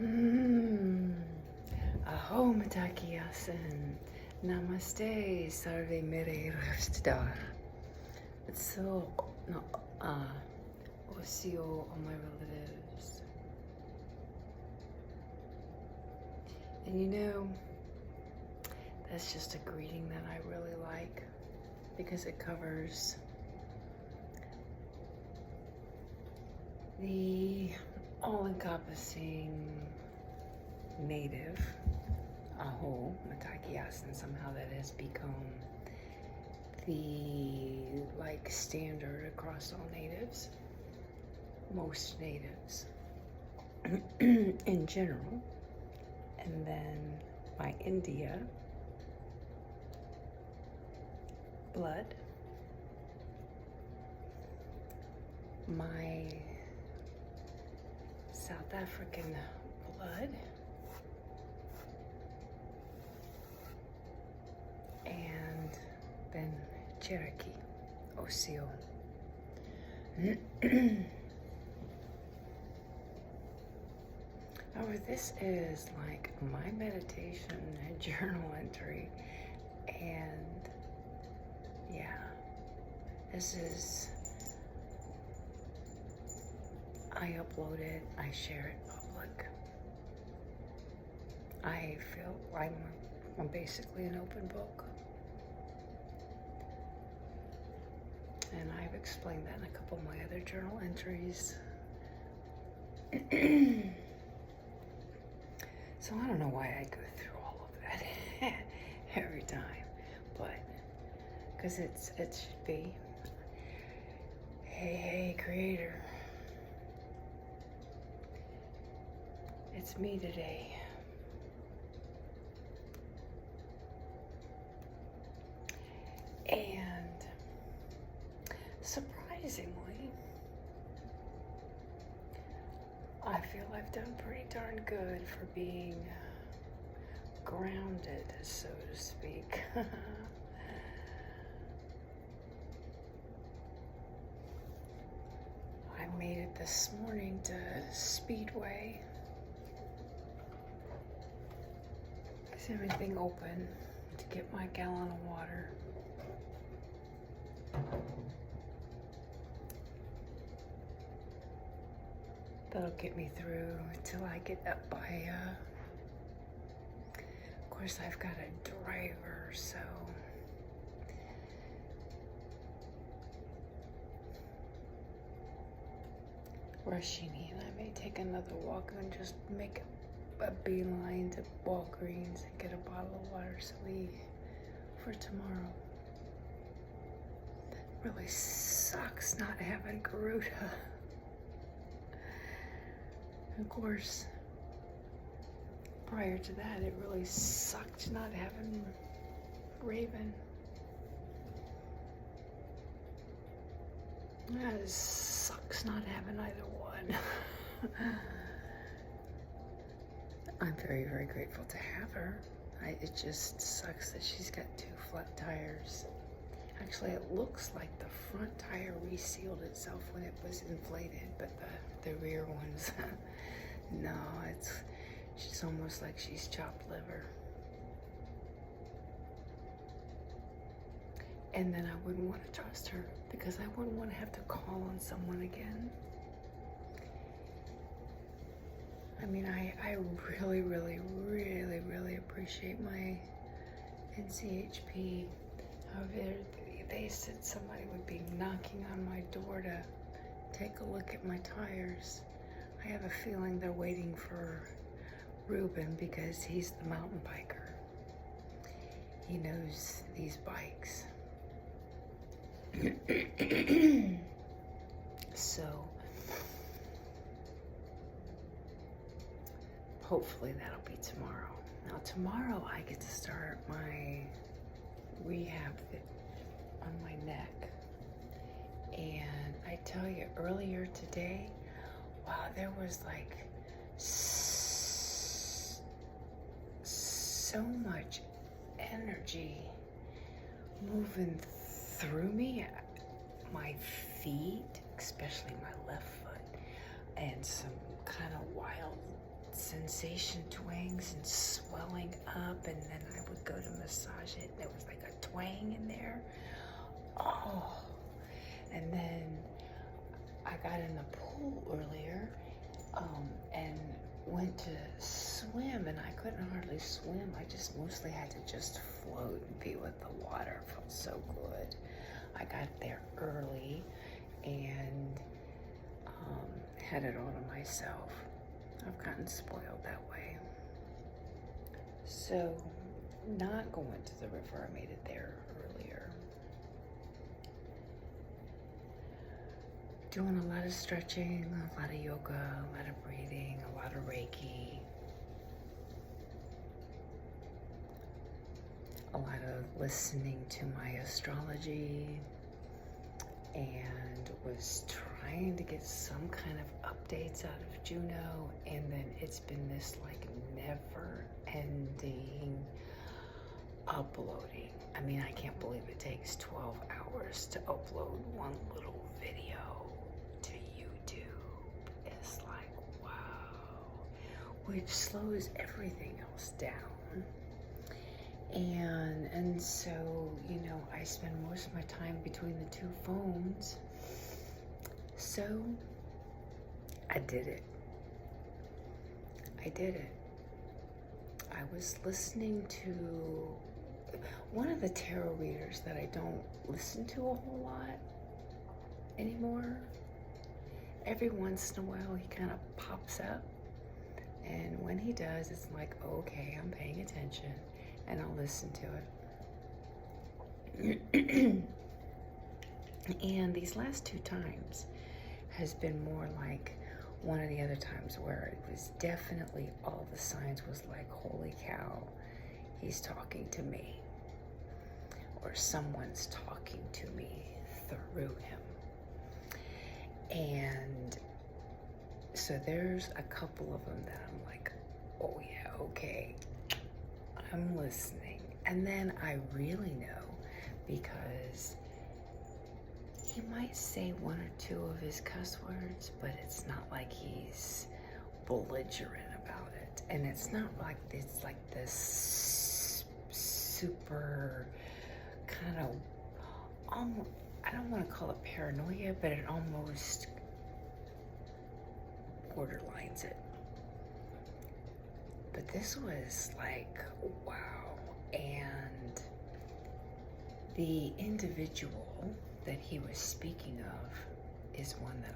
Mm. Aho matakiyasen. Namaste, sarve mere revstar. So, no, osio, all my relatives. And you know, that's just a greeting that I really like because it covers the all-encompassing native, aho, matakias, and somehow that has become the standard across all natives, most natives in general. And then my India blood, my South African blood, and then Cherokee, Osio. Oh, this is like my meditation and journal entry, and yeah, this is, I upload it, I share it public. I feel I'm basically an open book. And I've explained that in a couple of my other journal entries. So I don't know why I go through all of that every time, but because it should be, hey, creator, it's me today. And surprisingly, I feel I've done pretty darn good for being grounded, so to speak. I made it this morning to Speedway. Is everything open to get my gallon of water? That'll get me through until I get up by, of course I've got a driver, so rushing in. I may take another walk and just make a beeline to Walgreens and get a bottle of water for tomorrow. Really sucks not having Garuda. Of course, prior to that, it really sucked not having Raven. It sucks not having either one. I'm very, very grateful to have her. It just sucks that she's got 2 flat tires. Actually, it looks like the front tire resealed itself when it was inflated, but the rear ones, no, she's almost like she's chopped liver. And then I wouldn't want to trust her because I wouldn't want to have to call on someone again. I mean, I really, really, really, really appreciate my NCHP. However, they said somebody would be knocking on my door to take a look at my tires. I have a feeling they're waiting for Ruben because he's the mountain biker. He knows these bikes. So hopefully that'll be tomorrow. Now tomorrow I get to start my rehab on my neck. And I tell you, earlier today, wow, there was like so much energy moving through me, my feet, especially my left foot, and some kind of wild sensation twangs and swelling up, and then I would go to massage it, and there was like a twang in there. Oh, and then I got in the pool earlier, and went to swim, and I couldn't hardly swim. I just mostly had to just float and be with the water. It felt so good. I got there early and had it all to myself. I've gotten spoiled that way. So, not going to the river, I made it there earlier. Doing a lot of stretching, a lot of yoga, a lot of breathing, a lot of Reiki, a lot of listening to my astrology, and was trying to get some kind of updates out of Juno, and then it's been this like never ending uploading. I mean, I can't believe it takes 12 hours to upload one little video to YouTube. It's like, wow, which slows everything else down. And so, you know, I spend most of my time between the two phones. So I did it. I did it. I was listening to one of the tarot readers that I don't listen to a whole lot anymore. Every once in a while he kind of pops up, and when he does, it's like, okay, I'm paying attention, and I'll listen to it. And these last two times has been more like one of the other times where it was definitely all the signs was like, holy cow, he's talking to me, or someone's talking to me through him. And so there's a couple of them that I'm like, oh yeah, okay, I'm listening. And then I really know, because he might say one or two of his cuss words, but it's not like he's belligerent about it. And it's not like it's like this super kind of, almost, I don't want to call it paranoia, but it almost borderlines it. But this was like, wow. And the individual that he was speaking of is one that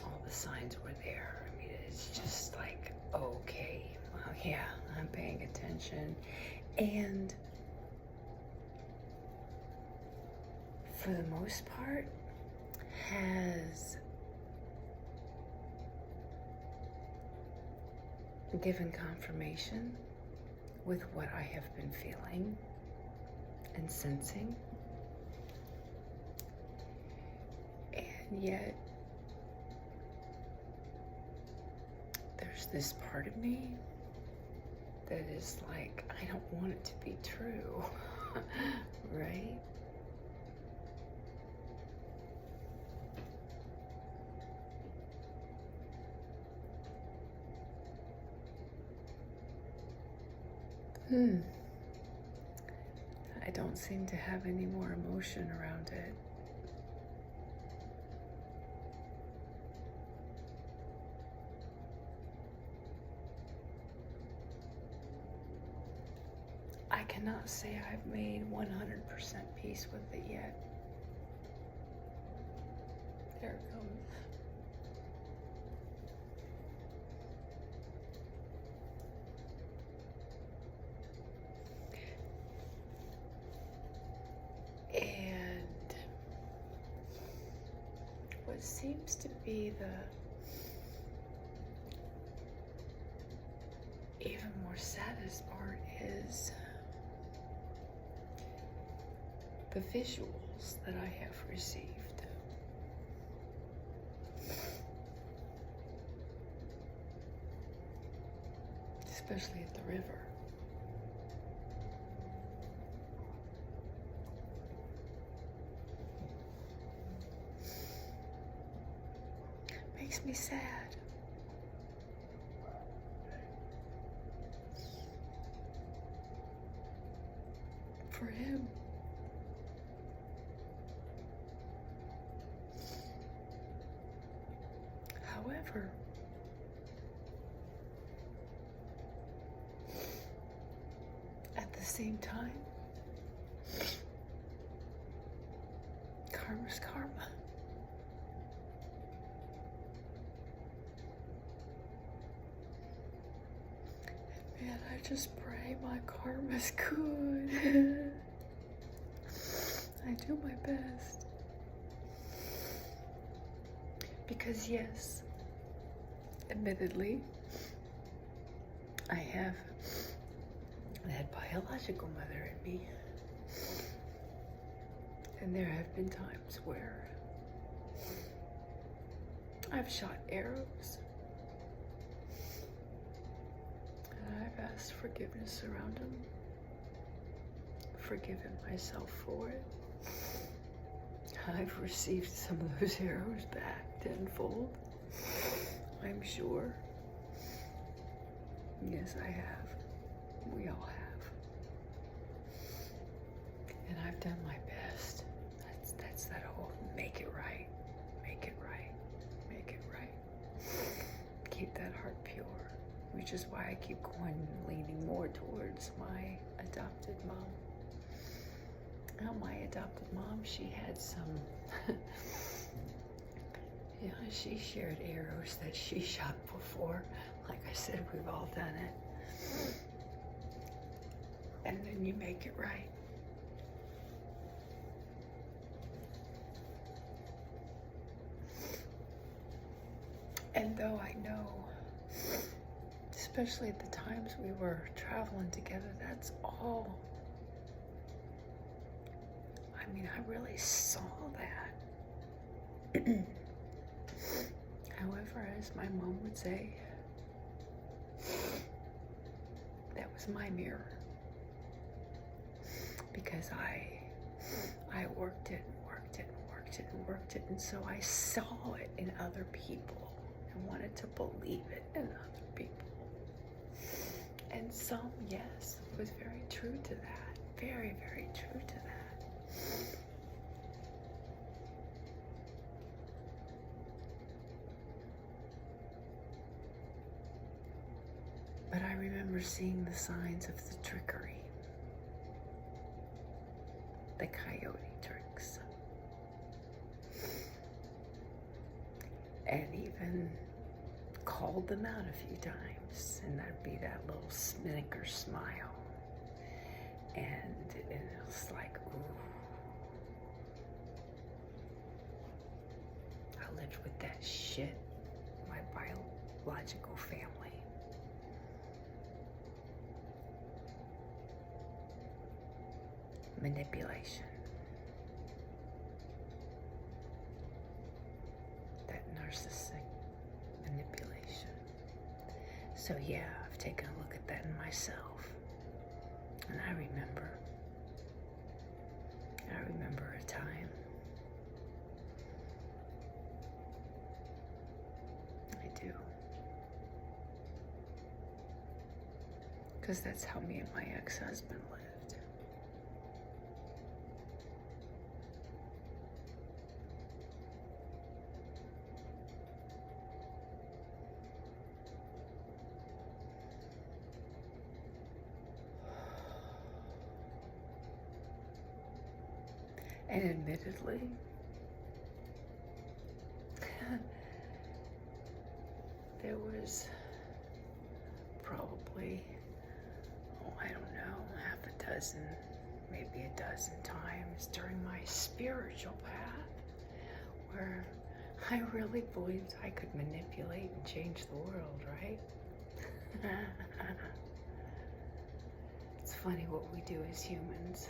all the signs were there. I mean, it's just like, okay, well, yeah, I'm paying attention. And for the most part, has given confirmation with what I have been feeling and sensing. And yet, there's this part of me that is like, I don't want it to be true, right? I don't seem to have any more emotion around it. I cannot say I've made 100% peace with it yet. There it comes. And what seems to be the even more saddest part is the visuals that I have received. Especially at the river. makes me sad. For him. However, at the same time, karma's karma. And man, I just pray my karma's good. I do my best. Because yes, admittedly, I have that biological mother in me. And there have been times where I've shot arrows. And I've asked forgiveness around them. Forgiven myself for it. I've received some of those arrows back tenfold, I'm sure. Yes, I have. We all have. And I've done my best. That's that whole make it right, make it right, make it right. Keep that heart pure, which is why I keep going, leaning more towards my adopted mom. Now, my adopted mom, she had some, yeah, she shared arrows that she shot before. Like I said, we've all done it. And then you make it right. And though I know, especially at the times we were traveling together, that's all. I mean, I really saw that. However, as my mom would say, that was my mirror. Because I worked it and worked it and worked it and worked it, and so I saw it in other people and wanted to believe it in other people. And some, yes, was very true to that. Very, very true to that. But I remember seeing the signs of the trickery, the coyote tricks, and even called them out a few times, and that'd be that little snicker smile, and it was like, ooh. I lived with that shit, my biological family. Manipulation. That narcissistic manipulation. So yeah, I've taken a look at that in myself. And I remember a time. I do. Because that's how me and my ex-husband lived. And admittedly, there was probably, I don't know, half a dozen, maybe a dozen times during my spiritual path where I really believed I could manipulate and change the world, right? It's funny what we do as humans.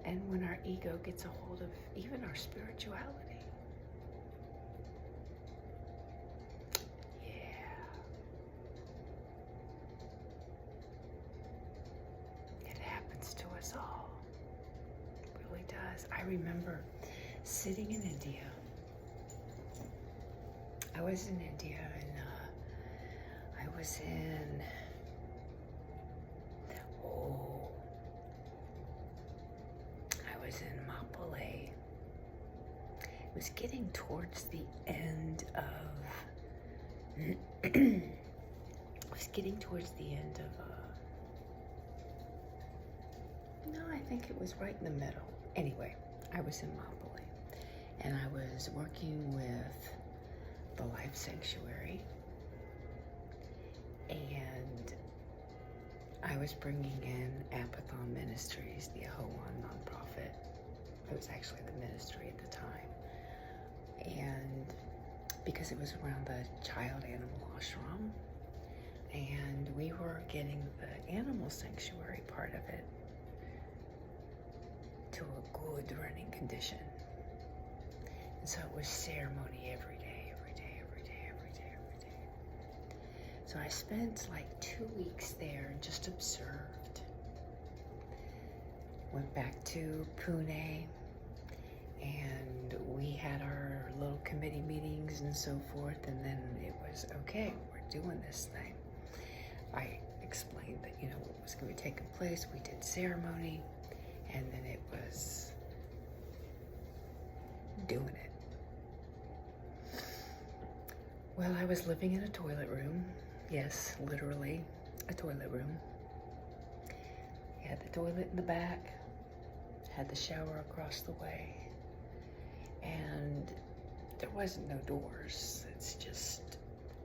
And when our ego gets a hold of even our spirituality. Yeah. It happens to us all. It really does. I remember sitting in India. I was in India, and I was in, Mapole. It was getting towards the end of, it was getting towards the end of, no, I think it was right in the middle. Anyway, I was in Mapole, and I was working with the Life Sanctuary, and I was bringing in Apathon Ministries, the Ahoan nonprofit. It was actually the ministry at the time. And because it was around the child animal ashram, and we were getting the animal sanctuary part of it to a good running condition. And so it was ceremony every day, every day, every day, every day, every day. So I spent like 2 weeks there and just observed. Went back to Pune, and we had our little committee meetings and so forth, and then it was, okay, we're doing this thing. I explained that, what was going to be taking place. We did ceremony, and then it was doing it. Well, I was living in a toilet room. Yes, literally a toilet room. You had the toilet in the back, had the shower across the way, and there wasn't no doors. It's just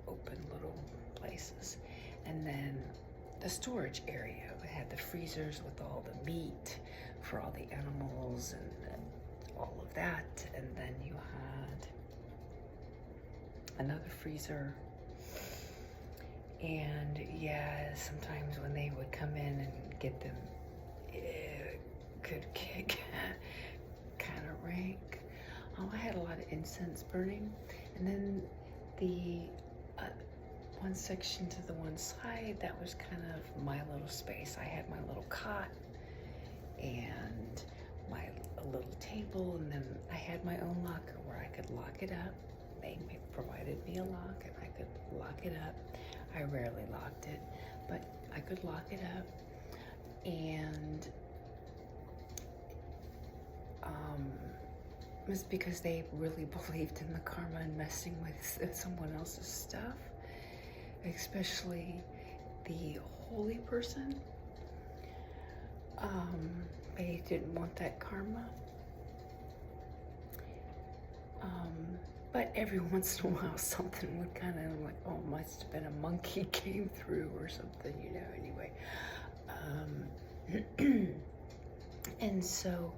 open little places. And then the storage area, it had the freezers with all the meat for all the animals and all of that. And then you had another freezer. And yeah, sometimes when they would come in and get them, it could get kind of rank. I had a lot of incense burning. And then the one section to the one side, that was kind of my little space. I had my little cot and my little table, and then I had my own locker where I could lock it up. They provided me a lock, and I could lock it up. I rarely locked it, but I could lock it up. And it was because they really believed in the karma and messing with someone else's stuff, especially the holy person. They didn't want that karma. But every once in a while, something would kind of like, oh, must have been a monkey came through or something, anyway. And so,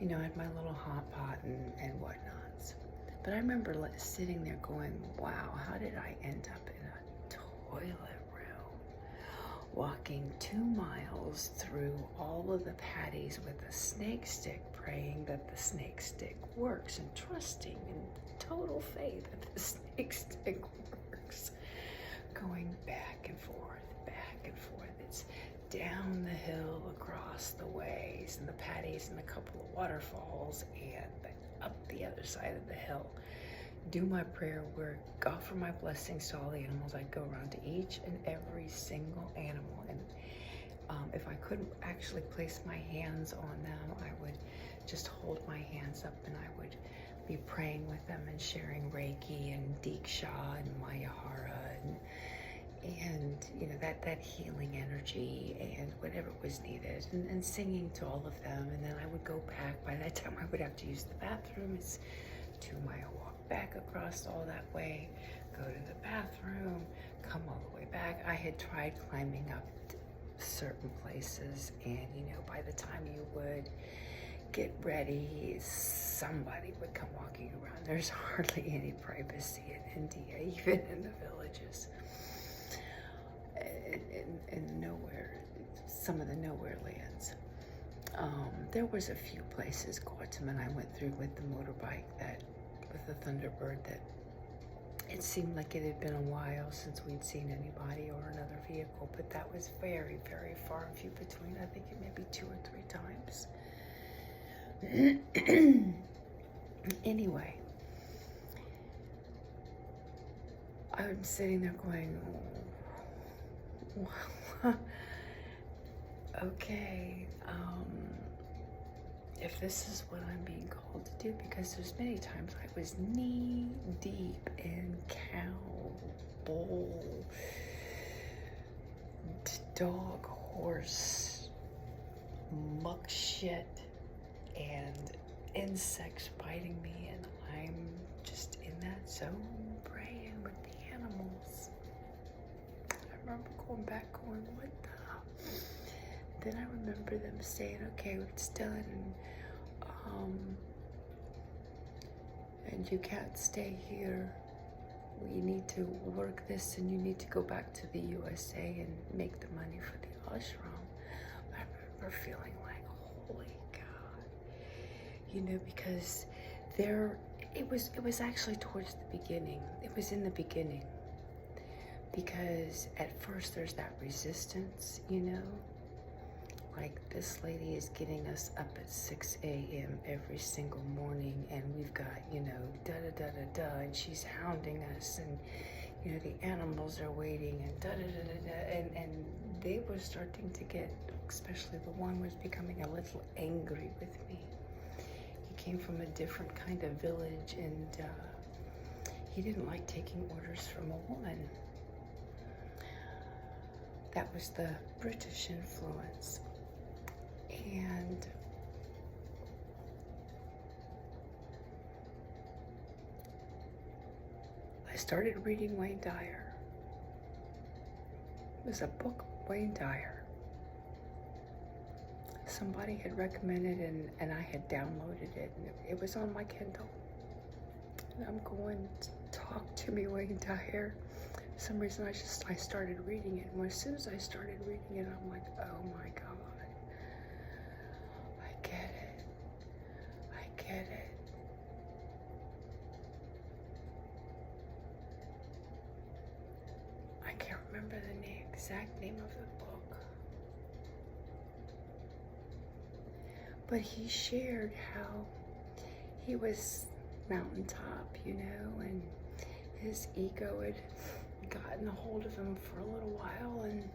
I had my little hot pot and whatnots. But I remember sitting there going, wow, how did I end up in a toilet room, walking 2 miles through all of the patties with a snake stick, praying that the snake stick works, and trusting in total faith that the snake stick works, going back and forth, back and forth. It's down the hill, across the ways, and the patties, and a couple of waterfalls, and up the other side of the hill. Do my prayer work, offer my blessings to all the animals. I'd go around to each and every single animal, and if I couldn't actually place my hands on them, I would just hold my hands up, and I would be praying with them and sharing Reiki and Diksha and Mayahara and that healing energy and whatever was needed, and singing to all of them. And then I would go back. By that time I would have to use the bathroom. It's 2-mile walk back across all that way, go to the bathroom, come all the way back. I had tried climbing up certain places, and by the time you would get ready, somebody would come walking around. There's hardly any privacy in India, even in the villages. And nowhere, some of the nowhere lands. There was a few places, Guatemala, I went through with the motorbike, with the Thunderbird, that it seemed like it had been a while since we'd seen anybody or another vehicle, but that was very, very far and few between. I think it may be 2 or 3 times. Anyway, I'm sitting there going, okay, if this is what I'm being called to do, because there's many times I was knee deep in cow, bull, dog, horse, muck shit, and insects biting me, and I'm just in that zone praying with the animals. I remember going back going, what the? Then I remember them saying, okay, it's done, and you can't stay here. We need to work this, and you need to go back to the USA and make the money for the ashram. I remember feeling like, holy God, you know, because it was actually towards the beginning. It was in the beginning, because at first there's that resistance, you know. Like, this lady is getting us up at 6 a.m. every single morning, and we've got, you know, da-da-da-da-da, and she's hounding us, and, you know, the animals are waiting, and da-da-da-da-da, and they were starting to get, especially the one was becoming a little angry with me. He came from a different kind of village, and he didn't like taking orders from a woman. That was the British influence. And I started reading Wayne Dyer. It was a book, Wayne Dyer. Somebody had recommended it, and I had downloaded it, and it was on my Kindle. And I'm going, talk to me, Wayne Dyer. For some reason, I started reading it, and as soon as I started reading it, I'm like, oh my God. I get it. I can't remember the exact name of the book. But he shared how he was mountaintop, you know, and his ego had gotten a hold of him for a little while, and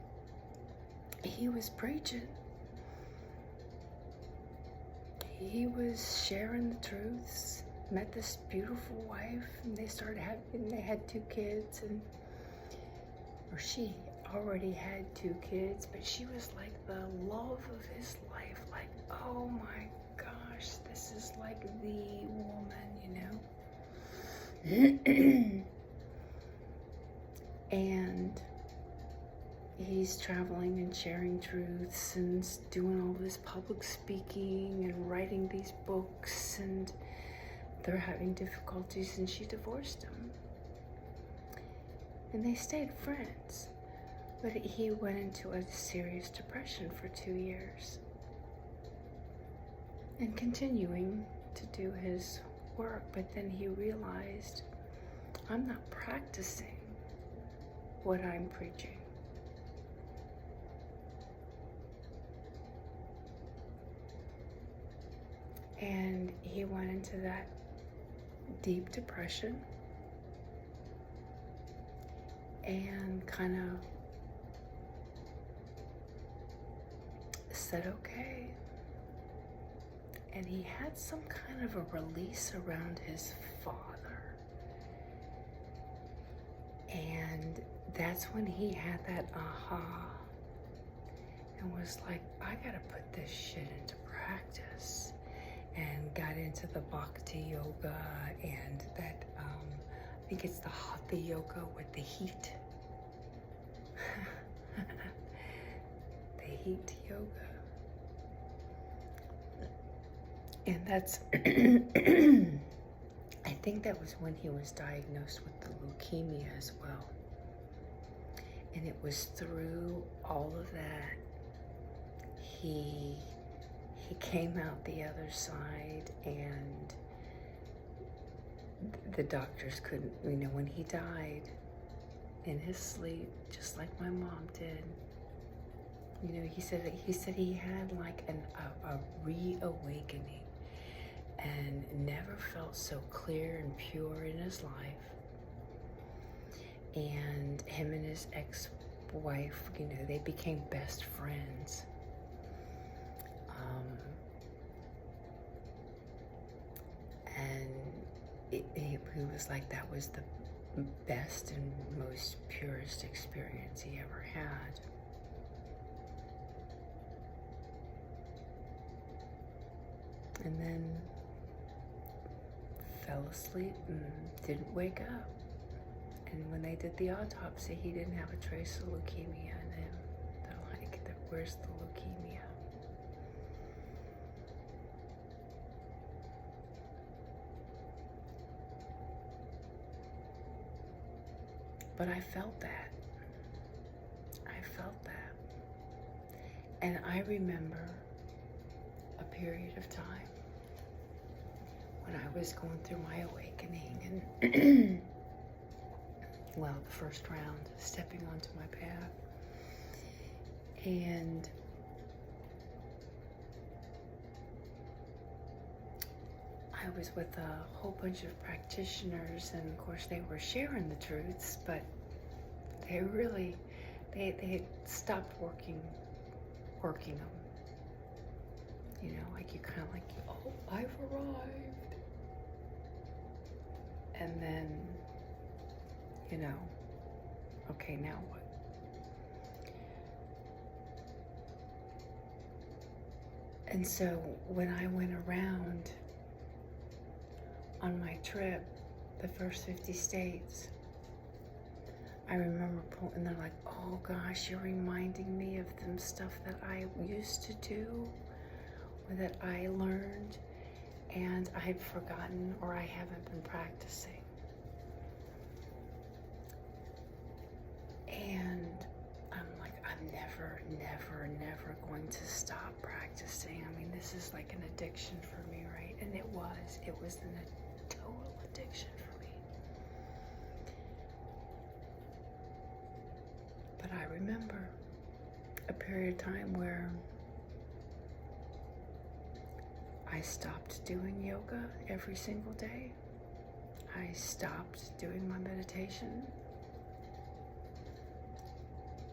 he was preaching. He was sharing the truths, met this beautiful wife, and they had 2 kids, or she already had 2 kids, but she was like the love of his life, like, oh my gosh, this is like the woman, you know? And he's traveling and sharing truths and doing all this public speaking and writing these books, and they're having difficulties, and she divorced him. And they stayed friends, but he went into a serious depression for 2 years, and continuing to do his work, but then he realized, I'm not practicing what I'm preaching. And he went into that deep depression and kind of said, okay. And he had some kind of a release around his father. And that's when he had that aha and was like, I gotta put this shit into practice. And got into the bhakti yoga and that, I think it's the hatha yoga with the heat. The heat yoga. And that's, I think that was when he was diagnosed with the leukemia as well. And it was through all of that, he came out the other side, and the doctors couldn't, you know, when he died in his sleep, just like my mom did, you know, he said he had like a reawakening and never felt so clear and pure in his life. And him and his ex-wife, you know, they became best friends. And he was like, that was the best and most purest experience he ever had. And then fell asleep and didn't wake up. And when they did the autopsy, he didn't have a trace of leukemia in him. They're like, where's the leukemia? But I felt that. I felt that. And I remember a period of time when I was going through my awakening and well, the first round, stepping onto my path. And I was with a whole bunch of practitioners, and of course they were sharing the truths, but they really, they had stopped working them. You know, like you kind of like, oh, I've arrived. And then, you know, okay, now what? And so when I went around on my trip, the first 50 states, I remember and they're like, oh gosh, you're reminding me of them stuff that I used to do, or that I learned, and I've forgotten, or I haven't been practicing. And I'm like, I'm never going to stop practicing. I mean, this is like an addiction for me, right? And it was a total addiction for me. But I remember a period of time where I stopped doing yoga every single day. I stopped doing my meditation.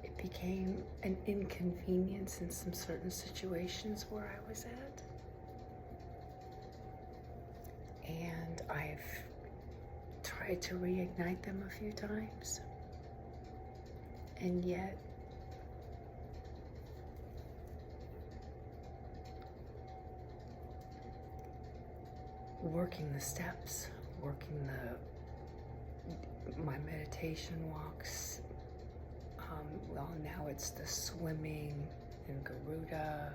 It became an inconvenience in some certain situations where I was at. And I've tried to reignite them a few times. And yet, working the steps, working my meditation walks, well, now it's the swimming and Garuda,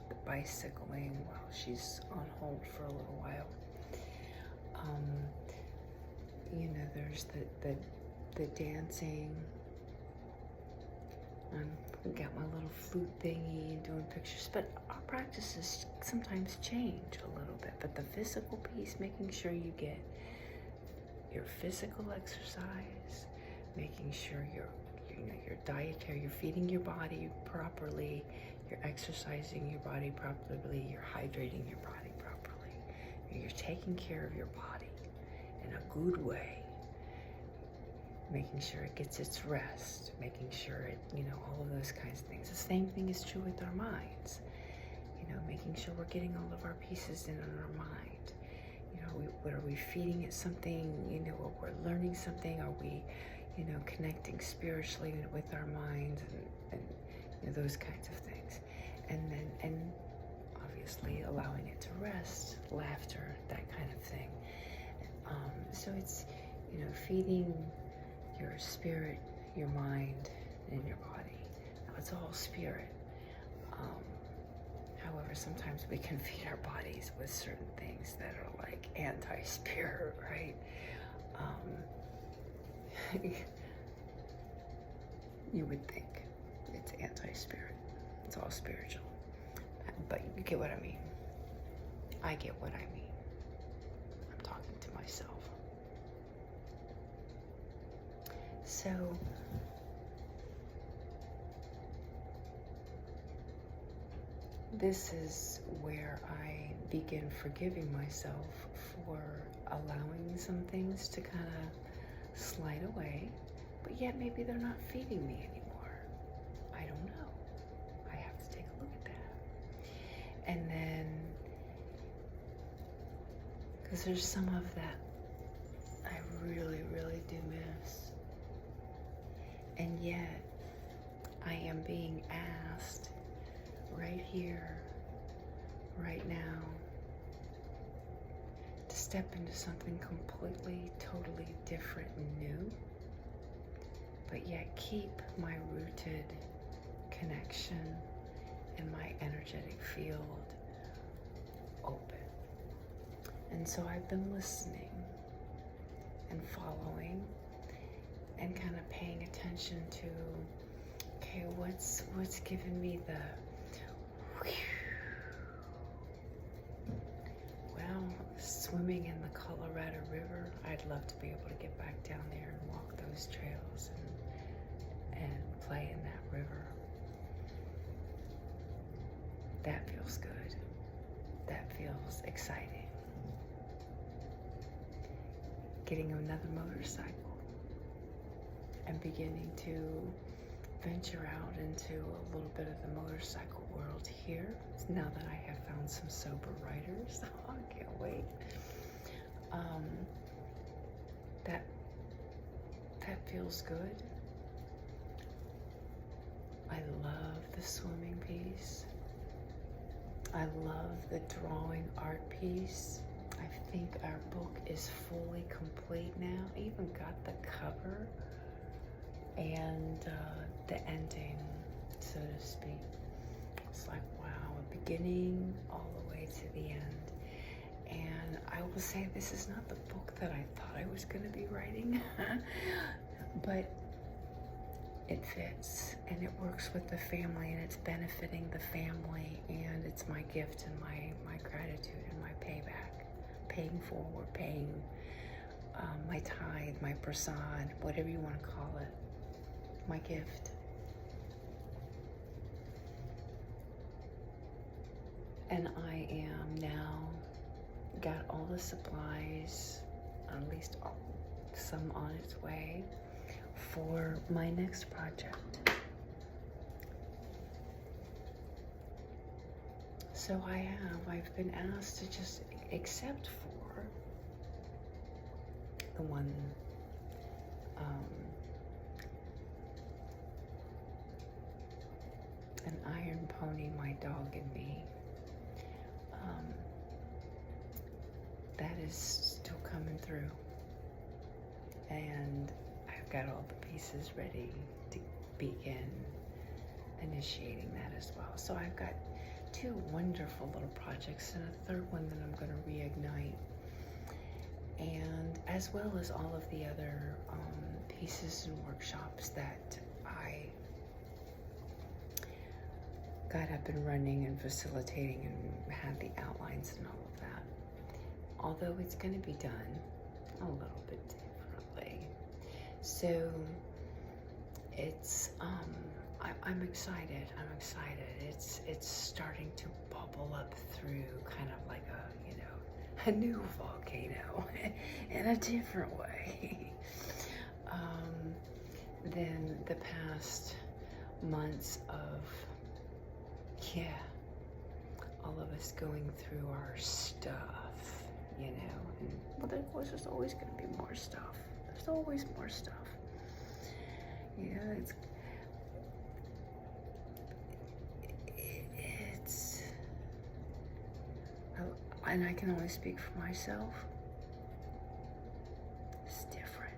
the bicycling while she's on hold for a little while. You know, there's the dancing. I've got my little flute thingy and doing pictures, but our practices sometimes change a little bit. But the physical piece, making sure you get your physical exercise, making sure your dietary, you're feeding your body properly, you're exercising your body properly, you're hydrating your body properly, you're taking care of your body in a good way, making sure it gets its rest, making sure it, you know, all of those kinds of things. The same thing is true with our minds, you know, making sure we're getting all of our pieces in our mind. You know, what are we feeding it something, you know, or we're learning something? Are we, you know, connecting spiritually with our minds and you know, those kinds of things. And obviously allowing it to rest, laughter, that kind of thing. So it's, you know, feeding your spirit, your mind, and your body. Now it's all spirit. However, sometimes we can feed our bodies with certain things that are like anti-spirit, right? You would think it's anti-spirit. It's all spiritual. But you get what I mean. I get what I mean. I'm talking to myself. So, this is where I begin forgiving myself for allowing some things to kind of slide away, but yet maybe they're not feeding me anymore. I don't know. I have to take a look at that. And then, because there's some of that I really, really do miss. And yet, I am being asked right here, right now, to step into something completely, totally different and new, but yet keep my rooted connection and my energetic field open. And so I've been listening and following and kind of paying attention to, okay, what's giving me the well, swimming in the Colorado River. I'd love to be able to get back down there and walk those trails and play in that river. That feels good. That feels exciting. Getting another motorcycle and beginning to venture out into a little bit of the motorcycle world here. Now that I have found some sober riders, I can't wait. That feels good. I love the swimming piece. I love the drawing art piece. I think our book is fully complete now. I even got the cover and the ending, so to speak. It's like, wow, a beginning all the way to the end. And I will say this is not the book that I thought I was going to be writing, but it fits and it works with the family and it's benefiting the family, and it's my gift and my gratitude and my payback, paying forward, paying my tithe, my prasad, whatever you want to call it, my gift. And I am now got all the supplies, at least some on its way, for my next project. So I've been asked to just accept for the one, an iron pony, my dog and me. That is still coming through, and I've got all the pieces ready to begin initiating that as well. So I've got 2 wonderful little projects and a third one that I'm going to reignite, and as well as all of the other pieces and workshops that I got up and running and facilitating and had the outlines and all of that. Although it's going to be done a little bit differently. So it's, I'm excited. I'm excited. It's starting to bubble up through kind of like a new volcano in a different way than the past months of, all of us going through our stuff, and well, there's just always going to be more stuff. There's always more stuff. It's and I can only speak for myself. It's different.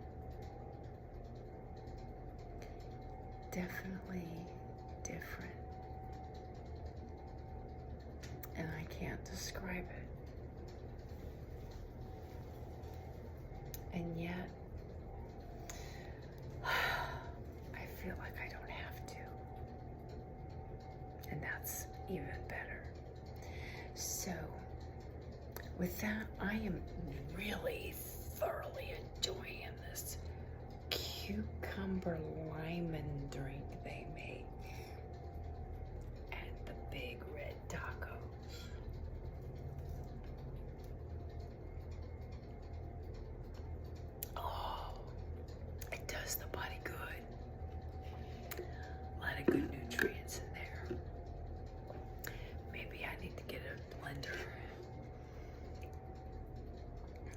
Definitely different. And I can't describe it. And yet, I feel like I don't have to. And that's even better. So, with that, I am really thoroughly enjoying this cucumber lemon drink they make at the Big Red Taco. Oh, it does the body good. lot of good nutrients in there. Maybe I need to get a blender.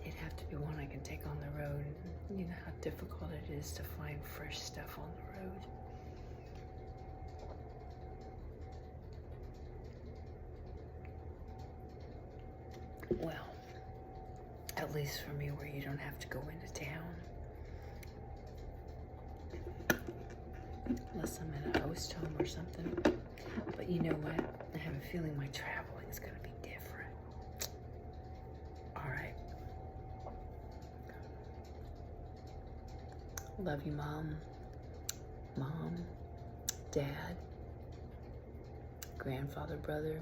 It'd have to be one I can take on the road. You know how difficult it is to find fresh stuff on the road. Well, at least for me, where you don't have to go into town. Unless I'm in a host home or something. But you know what? I have a feeling my traveling is going to be different. All right. Love you, Mom. Mom, Dad, grandfather, brother,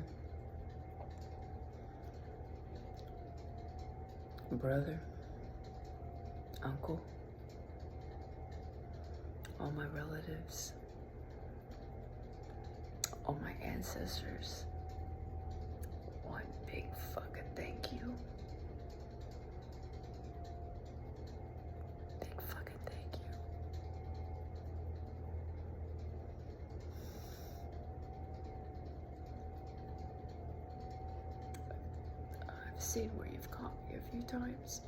uncle, all my relatives, all my ancestors. One big fucking thank you. Big fucking thank you. I've seen where you've caught me a few times.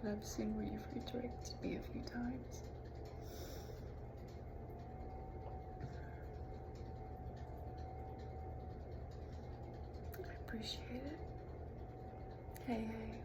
And I've seen where you've redirected me a few times. I appreciate it. Hey, hey.